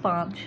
5।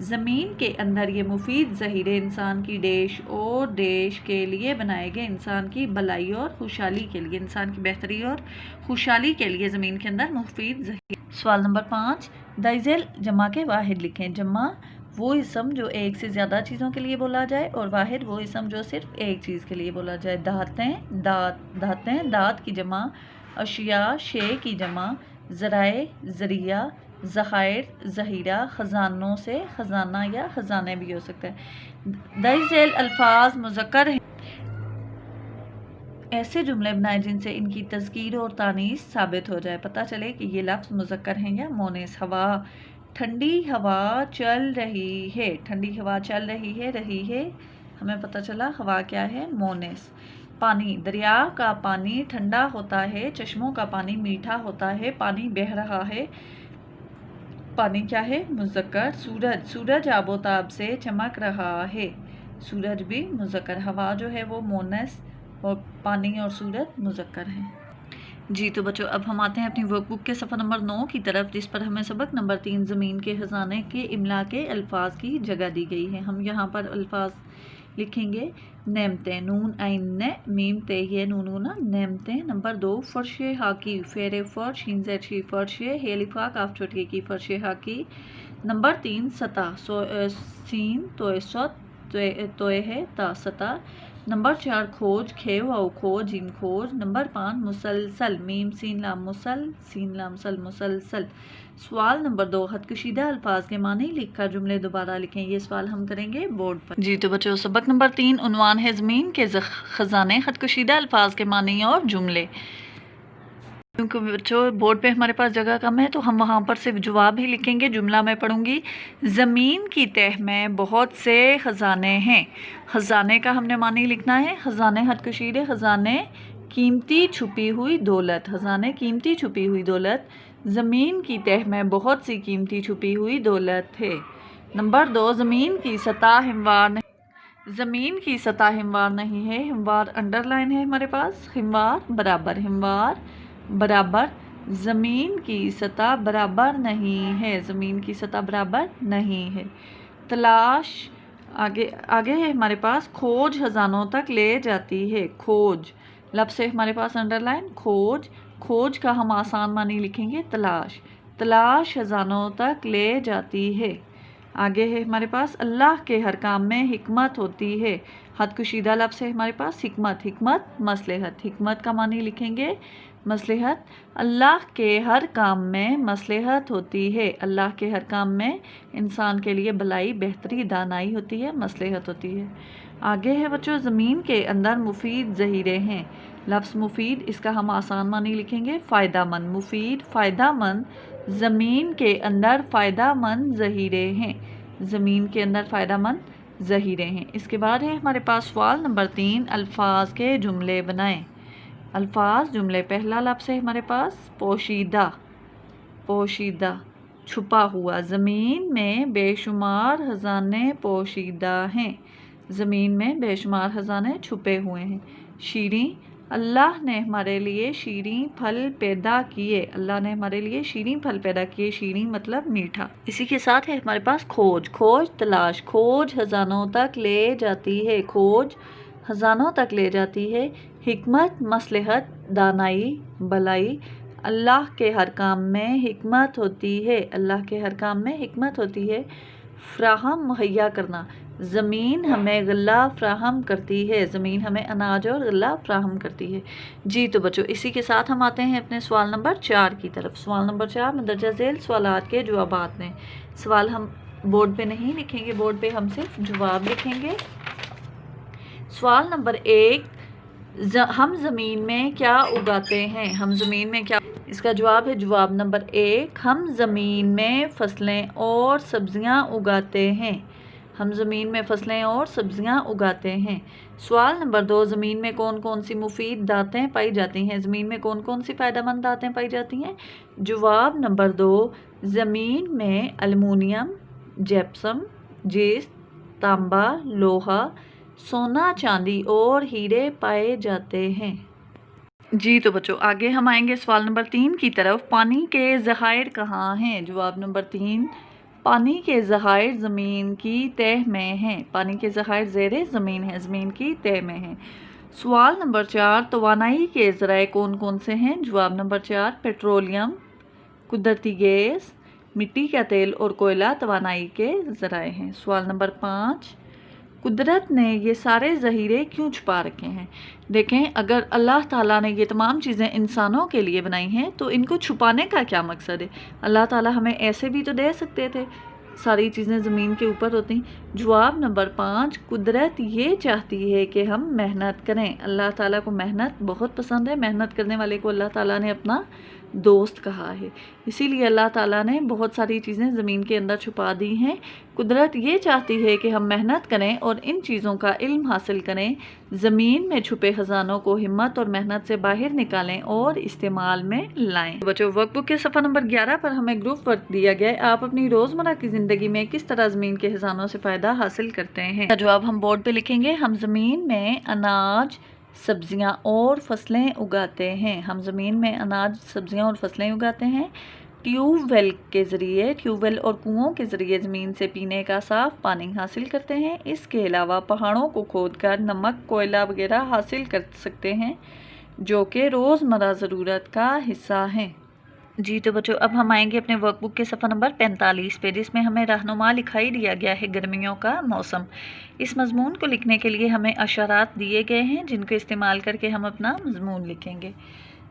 زمین کے اندر یہ مفید ذخیرے انسان کی ڈیش اور دیش کے لیے بنائے گئے انسان کی بھلائی اور خوشحالی کے لیے، انسان کی بہتری اور خوشحالی کے لیے زمین کے اندر مفید ذخیرے۔ سوال نمبر 5، دائزل جمع کے واحد لکھیں۔ جمع وہ اسم جو ایک سے زیادہ چیزوں کے لیے بولا جائے، اور واحد وہ اسم جو صرف ایک چیز کے لیے بولا جائے۔ دھاتیں دھات کی جمع، اشیاء شے کی جمع، ذرائع ذریعہ، ذخائر ذخیرہ، خزانوں سے خزانہ یا خزانے بھی ہو سکتا ہے۔ درج ذیل الفاظ مذکر ہیں، ایسے جملے بنائیں جن سے ان کی تذکیر اور تانیث ثابت ہو جائے، پتہ چلے کہ یہ لفظ مذکر ہیں یا مونث۔ ہوا، ٹھنڈی ہوا چل رہی ہے، ٹھنڈی ہوا چل رہی ہے، ہمیں پتہ چلا ہوا کیا ہے، مونث۔ پانی، دریا کا پانی ٹھنڈا ہوتا ہے، چشموں کا پانی میٹھا ہوتا ہے، پانی بہہ رہا ہے، پانی کیا ہے، مذکر۔ سورج آب و تاب سے چمک رہا ہے، سورج بھی مذکر۔ ہوا جو ہے وہ مونث اور پانی اور سورج مذکر ہیں۔ جی تو بچوں، اب ہم آتے ہیں اپنی ورک بک کے صفحہ نمبر 9 کی طرف، جس پر ہمیں سبق نمبر 3 زمین کے خزانے کے املا کے الفاظ کی جگہ دی گئی ہے۔ ہم یہاں پر الفاظ لکھیں گے، نعمتیں، نون عین ن میم تے یہ نونونا، نعمتیں۔ نمبر 2، فرش ہاکی، فیر فرش شین زید شی فرش ہیلیفا کاف چھوٹی کی فرش ہاکی۔ نمبر 3، سطح، سین توئے سوت توئے ہے تا سطح۔ نمبر 4، کھوج، کھے واؤ کھوج جیم کھوج۔ نمبر 5، مسلسل، میم سین لام مسل سین لام سل مسلسل۔ سوال نمبر 2، خط کشیدہ الفاظ کے معنی لکھ کر جملے دوبارہ لکھیں۔ یہ سوال ہم کریں گے بورڈ پر۔ جی تو بچوں، سبق نمبر 3 عنوان ہے زمین کے خزانے، خط کشیدہ الفاظ کے معنی اور جملے۔ کیونکہ بچوں بورڈ پہ ہمارے پاس جگہ کم ہے تو ہم وہاں پر صرف جواب ہی لکھیں گے۔ جملہ میں پڑھوں گی، زمین کی تہ میں بہت سے خزانے ہیں۔ خزانے کا ہم نے معنی لکھنا ہے، خزانے خط کشید ہے، خزانے قیمتی چھپی ہوئی دولت، خزانے قیمتی چھپی ہوئی دولت۔ زمین کی تہ میں بہت سی قیمتی چھپی ہوئی دولت ہے۔ نمبر 2، زمین کی سطح ہموار نہیں، زمین کی سطح ہموار نہیں ہے، ہموار انڈر لائن ہے ہمارے پاس، ہموار برابر، ہموار برابر، زمین کی سطح برابر نہیں ہے، زمین کی سطح برابر نہیں ہے۔ تلاش، آگے ہے ہمارے پاس، کھوج خزانوں تک لے جاتی ہے، کھوج لفظ ہے ہمارے پاس انڈر لائن، کھوج، کھوج کا ہم آسان معنی لکھیں گے تلاش، تلاش خزانوں تک لے جاتی ہے۔ آگے ہے ہمارے پاس، اللہ کے ہر کام میں حکمت ہوتی ہے، خط کشیدہ لفظ ہے ہمارے پاس حکمت، حکمت مصلحت، حکمت کا معنی لکھیں گے مصلحت۔ اللہ کے ہر کام میں مصلحت ہوتی ہے، اللہ کے ہر کام میں انسان کے لیے بھلائی، بہتری، دانائی ہوتی ہے، مصلحت ہوتی ہے۔ آگے ہے بچوں، زمین کے اندر مفید ذخیرے ہیں، لفظ مفید، اس کا ہم آسان معنی لکھیں گے فائدہ مند، مفید فائدہ مند، زمین کے اندر فائدہ مند ذخیرے ہیں، زمین کے اندر فائدہ مند ذخیرے ہیں۔ اس کے بعد ہے ہمارے پاس سوال نمبر 3، الفاظ کے جملے بنائیں۔ الفاظ جملے، پہلا لفظ ہے ہمارے پاس پوشیدہ، پوشیدہ چھپا ہوا، زمین میں بے شمار خزانے پوشیدہ ہیں، زمین میں بے شمار خزانے چھپے ہوئے ہیں۔ شیریں، اللہ نے ہمارے لیے شیریں پھل پیدا کیے، اللہ نے ہمارے لیے شیریں پھل پیدا کیے، شیریں مطلب میٹھا۔ اسی کے ساتھ ہے ہمارے پاس کھوج، کھوج تلاش، کھوج خزانوں تک لے جاتی ہے، کھوج خزانوں تک لے جاتی ہے۔ حکمت مصلحت، دانائی، بھلائی، اللہ کے ہر کام میں حکمت ہوتی ہے، اللہ کے ہر کام میں حکمت ہوتی ہے۔ فراہم مہیا کرنا، زمین ہمیں غلہ فراہم کرتی ہے، زمین ہمیں اناج اور غلہ فراہم کرتی ہے۔ جی تو بچوں، اسی کے ساتھ ہم آتے ہیں اپنے سوال نمبر 4 کی طرف۔ سوال نمبر 4 مندرجہ ذیل سوالات کے جوابات میں، سوال ہم بورڈ پہ نہیں لکھیں گے، بورڈ پہ ہم صرف جواب لکھیں گے۔ سوال نمبر 1، ہم زمین میں کیا اگاتے ہیں، ہم زمین میں کیا، اس کا جواب ہے جواب نمبر 1، ہم زمین میں فصلیں اور سبزیاں اگاتے ہیں، ہم زمین میں فصلیں اور سبزیاں اگاتے ہیں۔ سوال نمبر 2، زمین میں کون کون سی مفید دھاتیں پائی جاتی ہیں، زمین میں کون کون سی فائدہ مند دھاتیں پائی جاتی ہیں۔ جواب نمبر 2، زمین میں ایلومینیم، جیپسم، جیست، تانبا، لوہا، سونا، چاندی اور ہیرے پائے جاتے ہیں۔ جی تو بچوں، آگے ہم آئیں گے سوال نمبر 3 کی طرف، پانی کے ذخائر کہاں ہیں۔ جواب نمبر 3، پانی کے ذخائر زمین کی تہ میں ہیں، پانی کے ذخائر زیر زمین ہیں، زمین کی تہ میں ہیں۔ سوال نمبر 4، توانائی کے ذرائع کون کون سے ہیں؟ جواب نمبر 4، پیٹرولیم، قدرتی گیس، مٹی کا تیل اور کوئلہ توانائی کے ذرائع ہیں۔ سوال نمبر 5، قدرت نے یہ سارے ذخیرے کیوں چھپا رکھے ہیں؟ دیکھیں، اگر اللہ تعالیٰ نے یہ تمام چیزیں انسانوں کے لیے بنائی ہیں تو ان کو چھپانے کا کیا مقصد ہے؟ اللہ تعالیٰ ہمیں ایسے بھی تو دے سکتے تھے، ساری چیزیں زمین کے اوپر ہوتی۔ جواب نمبر 5، قدرت یہ چاہتی ہے کہ ہم محنت کریں۔ اللہ تعالیٰ کو محنت بہت پسند ہے، محنت کرنے والے کو اللہ تعالیٰ نے اپنا دوست کہا ہے، اسی لیے اللہ تعالیٰ نے بہت ساری چیزیں زمین کے اندر چھپا دی ہیں۔ قدرت یہ چاہتی ہے کہ ہم محنت کریں اور ان چیزوں کا علم حاصل کریں، زمین میں چھپے خزانوں کو ہمت اور محنت سے باہر نکالیں اور استعمال میں لائیں۔ بچوں، ورک بک کے صفحہ نمبر 11 پر ہمیں گروپ ورک دیا گیا ہے، آپ اپنی روزمرہ کی زندگی میں کس طرح زمین کے خزانوں سے فائدہ حاصل کرتے ہیں؟ جواب ہم بورڈ پہ لکھیں گے۔ ہم زمین میں اناج، سبزیاں اور فصلیں اگاتے ہیں۔ ہم زمین میں اناج، سبزیاں اور فصلیں اگاتے ہیں۔ ٹیوب ویل اور کنوؤں کے ذریعے زمین سے پینے کا صاف پانی حاصل کرتے ہیں۔ اس کے علاوہ پہاڑوں کو کھود کر نمک، کوئلہ وغیرہ حاصل کر سکتے ہیں جو کہ روزمرہ ضرورت کا حصہ ہیں۔ جی تو بچوں، اب ہم آئیں گے اپنے ورک بک کے صفحہ نمبر 45 پہ، جس میں ہمیں رہنما لکھائی دیا گیا ہے گرمیوں کا موسم۔ اس مضمون کو لکھنے کے لیے ہمیں اشارات دیے گئے ہیں جن کو استعمال کر کے ہم اپنا مضمون لکھیں گے۔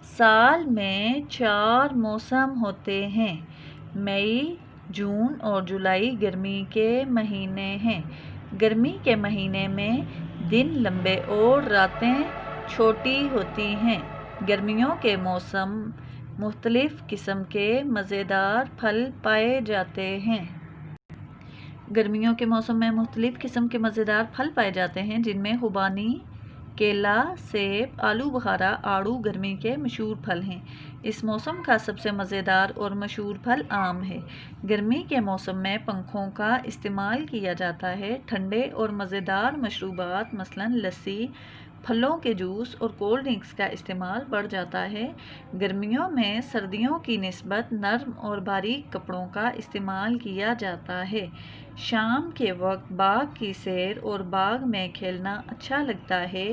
سال میں 4 موسم ہوتے ہیں۔ مئی، جون اور جولائی گرمی کے مہینے ہیں۔ گرمی کے مہینے میں دن لمبے اور راتیں چھوٹی ہوتی ہیں۔ گرمیوں کے موسم مختلف قسم کے مزیدار پھل پائے جاتے ہیں۔ گرمیوں کے موسم میں مختلف قسم کے مزیدار پھل پائے جاتے ہیں جن میں خوبانی، کیلا، سیب، آلو بخارا، آڑو گرمی کے مشہور پھل ہیں۔ اس موسم کا سب سے مزیدار اور مشہور پھل آم ہے۔ گرمی کے موسم میں پنکھوں کا استعمال کیا جاتا ہے۔ ٹھنڈے اور مزیدار مشروبات مثلاً لسی، پھلوں کے جوس اور کولڈ ڈرنکس کا استعمال بڑھ جاتا ہے۔ گرمیوں میں سردیوں کی نسبت نرم اور باریک کپڑوں کا استعمال کیا جاتا ہے۔ شام کے وقت باغ کی سیر اور باغ میں کھیلنا اچھا لگتا ہے۔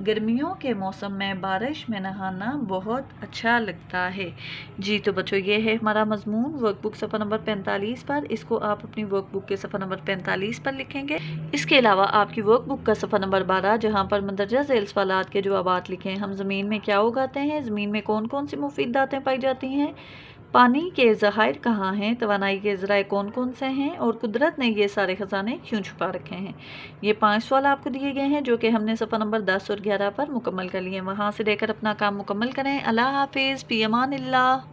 گرمیوں کے موسم میں بارش میں نہانا بہت اچھا لگتا ہے۔ جی تو بچوں، یہ ہے ہمارا مضمون ورک بک صفحہ نمبر 45 پر۔ اس کو آپ اپنی ورک بک کے صفحہ نمبر 45 پر لکھیں گے۔ اس کے علاوہ آپ کی ورک بک کا صفحہ نمبر 12 جہاں پر مندرجہ ذیل سوالات کے جوابات لکھیں۔ ہم زمین میں کیا اگاتے ہیں؟ زمین میں کون کون سی مفید دھاتیں پائی جاتی ہیں؟ پانی کے ذخائر کہاں ہیں؟ توانائی کے ذرائع کون کون سے ہیں؟ اور قدرت نے یہ سارے خزانے کیوں چھپا رکھے ہیں؟ یہ 5 سوال آپ کو دیے گئے ہیں جو کہ ہم نے صفحہ نمبر 10 اور 11 پر مکمل کر لیے ہیں۔ وہاں سے لے کر اپنا کام مکمل کریں۔ اللہ حافظ، فی امان اللہ۔